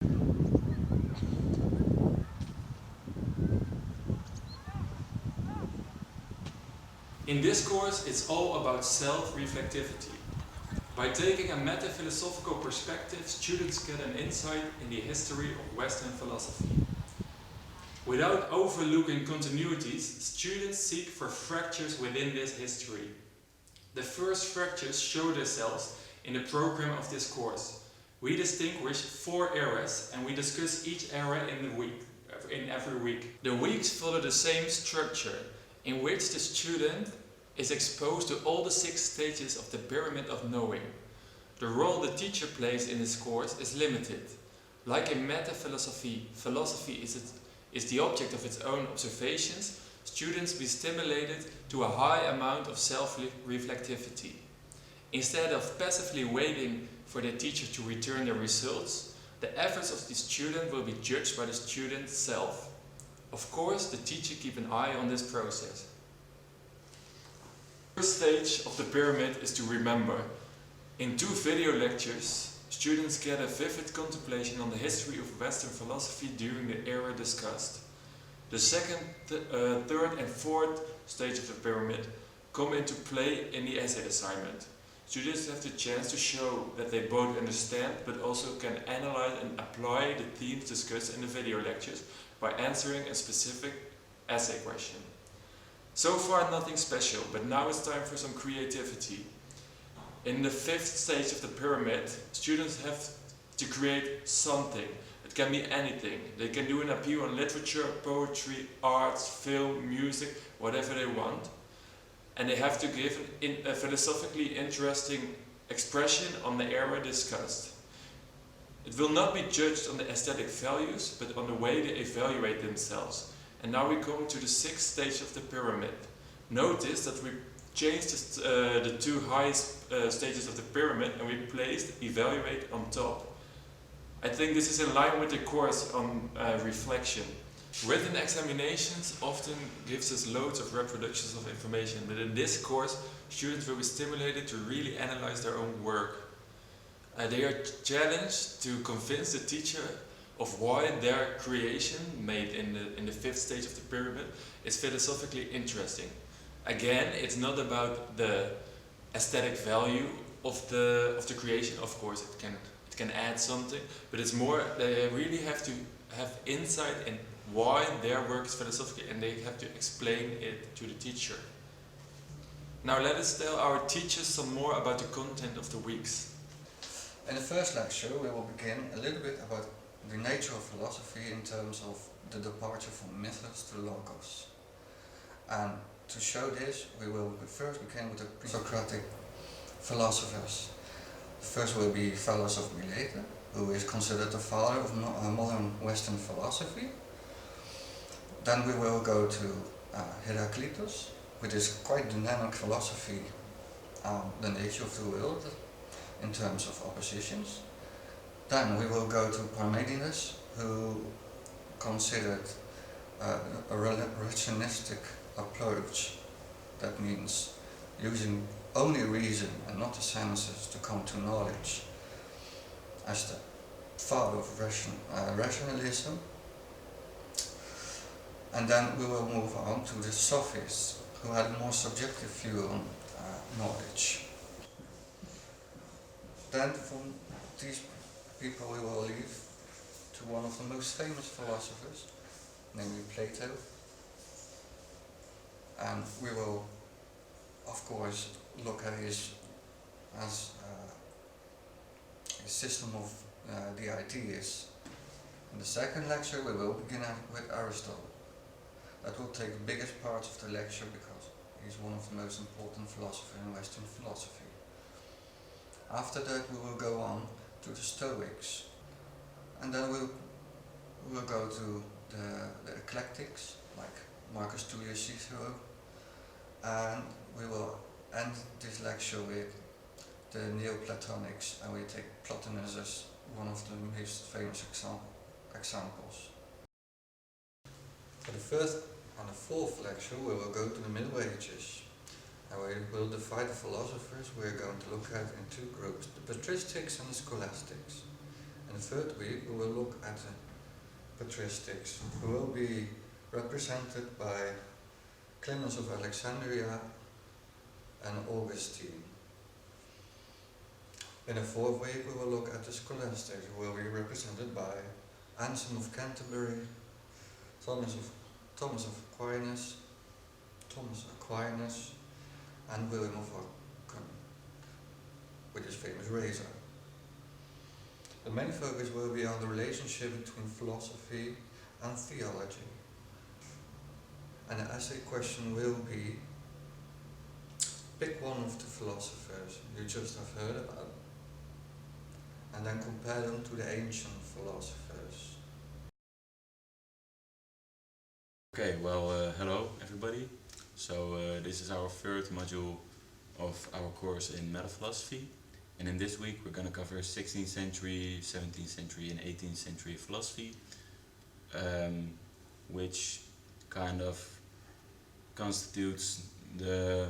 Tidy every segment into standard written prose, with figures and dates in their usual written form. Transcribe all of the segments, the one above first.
In this course, it's all about self-reflectivity. By taking a metaphilosophical perspective, students get an insight in the history of Western philosophy. Without overlooking continuities, students seek for fractures within this history. The first fractures show themselves in the program of this course. We distinguish 4 eras and we discuss each era in every week. The weeks follow the same structure, in which the student is exposed to all the 6 stages of the pyramid of knowing. The role the teacher plays in this course is limited. Like in Metaphilosophy, philosophy is the object of its own observations, students be stimulated to a high amount of self-reflectivity. Instead of passively waiting for the teacher to return the results, the efforts of the student will be judged by the student self. Of course, the teacher keeps an eye on this process. The first stage of the pyramid is to remember. In 2 video lectures, students get a vivid contemplation on the history of Western philosophy during the era discussed. The second, third and fourth stage of the pyramid come into play in the essay assignment. Students have the chance to show that they both understand but also can analyze and apply the themes discussed in the video lectures by answering a specific essay question. So far nothing special, but now it's time for some creativity. In the 5th stage of the pyramid, students have to create something. It can be anything. They can do an appeal on literature, poetry, arts, film, music, whatever they want. And they have to give a philosophically interesting expression on the era discussed. It will not be judged on the aesthetic values, but on the way they evaluate themselves. And now we come to the 6th stage of the pyramid. Notice that we changed the 2 highest stages of the pyramid and we placed evaluate on top. I think this is in line with the course on reflection. Written examinations often gives us loads of reproductions of information, but in this course students will be stimulated to really analyze their own work. They are challenged to convince the teacher of why their creation, made in the 5th stage of the pyramid, is philosophically interesting. Again, it's not about the aesthetic value of the creation. Of course, it can add something, but it's more they really have to have insight in why their work is philosophical, and they have to explain it to the teacher. Now let us tell our teachers some more about the content of the weeks. In the first lecture we will begin a little bit about the nature of philosophy in terms of the departure from mythos to logos. And to show this, we will first begin with the pre-Socratic philosophers. The first will be Thales of Miletus, who is considered the father of modern Western philosophy. Then we will go to Heraclitus, with his quite dynamic philosophy on the nature of the world in terms of oppositions. Then we will go to Parmenides, who considered a rationalistic approach, that means using only reason and not the senses to come to knowledge, as the father of rationalism. And then we will move on to the Sophists, who had a more subjective view on knowledge. Then from these people we will leave to one of the most famous philosophers, namely Plato. And we will, of course, look at his system of the ideas. In the second lecture we will begin with Aristotle. That will take the biggest part of the lecture because he's one of the most important philosophers in Western philosophy. After that we will go on to the Stoics, and then we'll go to the Eclectics, like Marcus Tullius Cicero, and we will end this lecture with the Neoplatonics, and we take Plotinus as one of the most famous examples. For the first and the fourth lecture we will go to the Middle Ages, and we will divide the philosophers we are going to look at in 2 groups, the patristics and the scholastics. In the third week we will look at the patristics, who will be represented by Clemens of Alexandria and Augustine. In the fourth week we will look at the scholastics, who will be represented by Anselm of Canterbury, Thomas Aquinas, and William of Ockham, with his famous razor. The main focus will be on the relationship between philosophy and theology. And the essay question will be, pick one of the philosophers you just have heard about, and then compare them to the ancient philosophers. Okay, well, hello everybody. So this is our third module of our course in Metaphilosophy, and in this week we're going to cover 16th century, 17th century and 18th century philosophy, which kind of constitutes the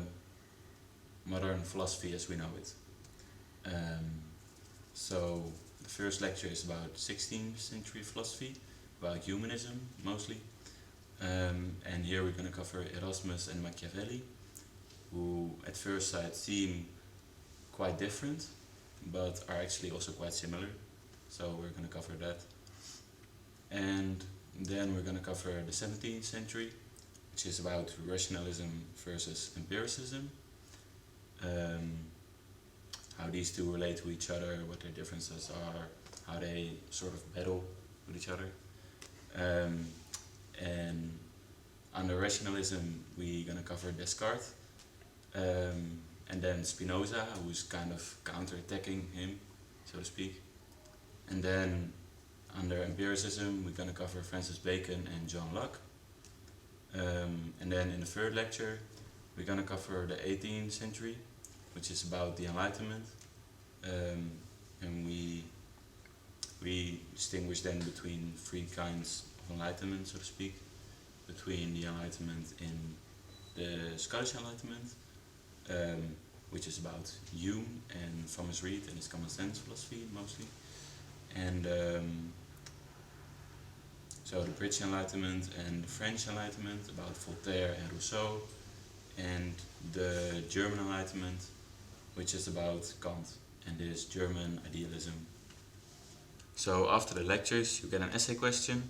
modern philosophy as we know it. So the first lecture is about 16th century philosophy, about humanism mostly. And here we're going to cover Erasmus and Machiavelli, who at first sight seem quite different, but are actually also quite similar. So we're going to cover that. And then we're going to cover the 17th century, which is about rationalism versus empiricism. How these two relate to each other, what their differences are, how they sort of battle with each other. And under rationalism we're going to cover Descartes, and then Spinoza, who's kind of counter-attacking him, so to speak. And then under empiricism we're going to cover Francis Bacon and John Locke. And then in the third lecture we're going to cover the 18th century, which is about the Enlightenment, and we distinguish then between three kinds of Enlightenment, so to speak, between the Enlightenment in the Scottish Enlightenment, which is about Hume and Thomas Reid and his common sense philosophy mostly, and so the British Enlightenment and the French Enlightenment, about Voltaire and Rousseau, and the German Enlightenment, which is about Kant and his German idealism. So after the lectures you get an essay question,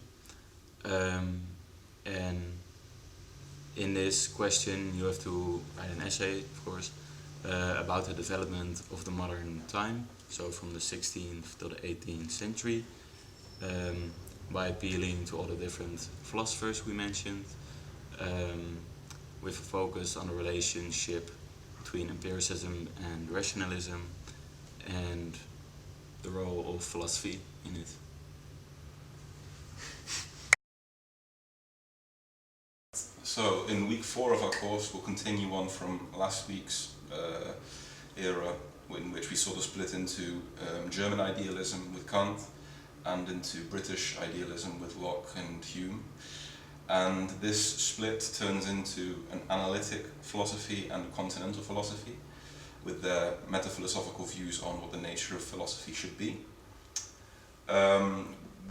and in this question you have to write an essay, of course, about the development of the modern time, so from the 16th to the 18th century, by appealing to all the different philosophers we mentioned, with a focus on the relationship between empiricism and rationalism and the role of philosophy in it. So in week 4 of our course we'll continue on from last week's era, in which we sort of split into German idealism with Kant and into British idealism with Locke and Hume. And this split turns into an analytic philosophy and a continental philosophy, with their metaphilosophical views on what the nature of philosophy should be.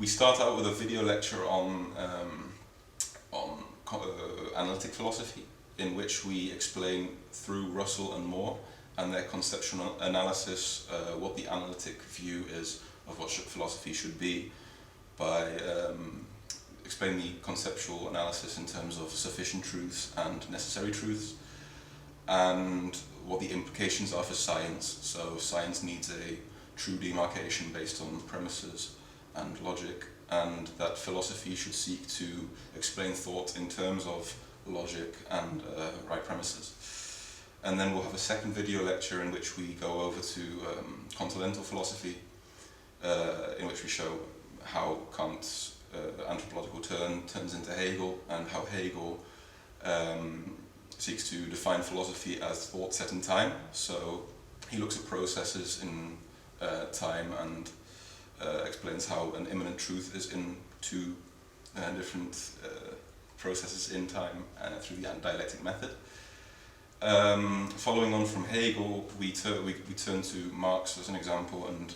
We start out with a video lecture on analytic philosophy, in which we explain through Russell and Moore and their conceptual analysis what the analytic view is of what philosophy should be, by explain the conceptual analysis in terms of sufficient truths and necessary truths, and what the implications are for science. So science needs a true demarcation based on premises and logic, and that philosophy should seek to explain thought in terms of logic and right premises. And then we'll have a second video lecture in which we go over to continental philosophy, in which we show how Kant's anthropological turns into Hegel, and how Hegel seeks to define philosophy as thought set in time. So he looks at processes in time and explains how an immanent truth is in two different processes in time through the dialectic method. Following on from Hegel, we turn to Marx as an example and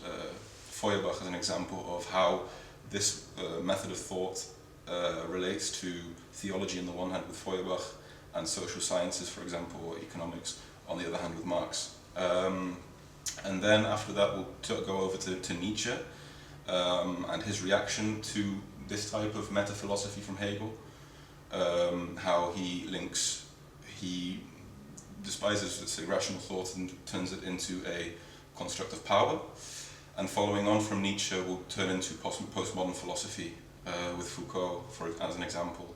Feuerbach as an example of how this method of thought relates to theology on the one hand with Feuerbach and social sciences, for example, or economics on the other hand with Marx. And then after that we'll go over to Nietzsche and his reaction to this type of metaphilosophy from Hegel, how he despises, let's say, rational thought and turns it into a construct of power. And following on from Nietzsche, we'll turn into postmodern philosophy with Foucault, as an example,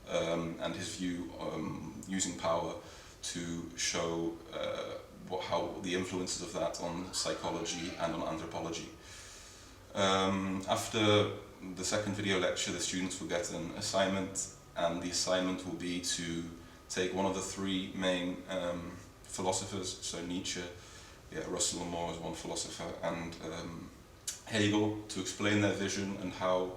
and his view using power to show how the influences of that on psychology and on anthropology. After the second video lecture, the students will get an assignment, and the assignment will be to take one of the three main philosophers, so Nietzsche, Russell and Moore as one philosopher, and Hegel, to explain their vision and how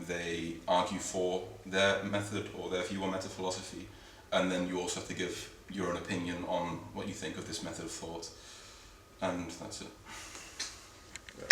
they argue for their method or their view on metaphilosophy, and then you also have to give your own opinion on what you think of this method of thought. And that's it.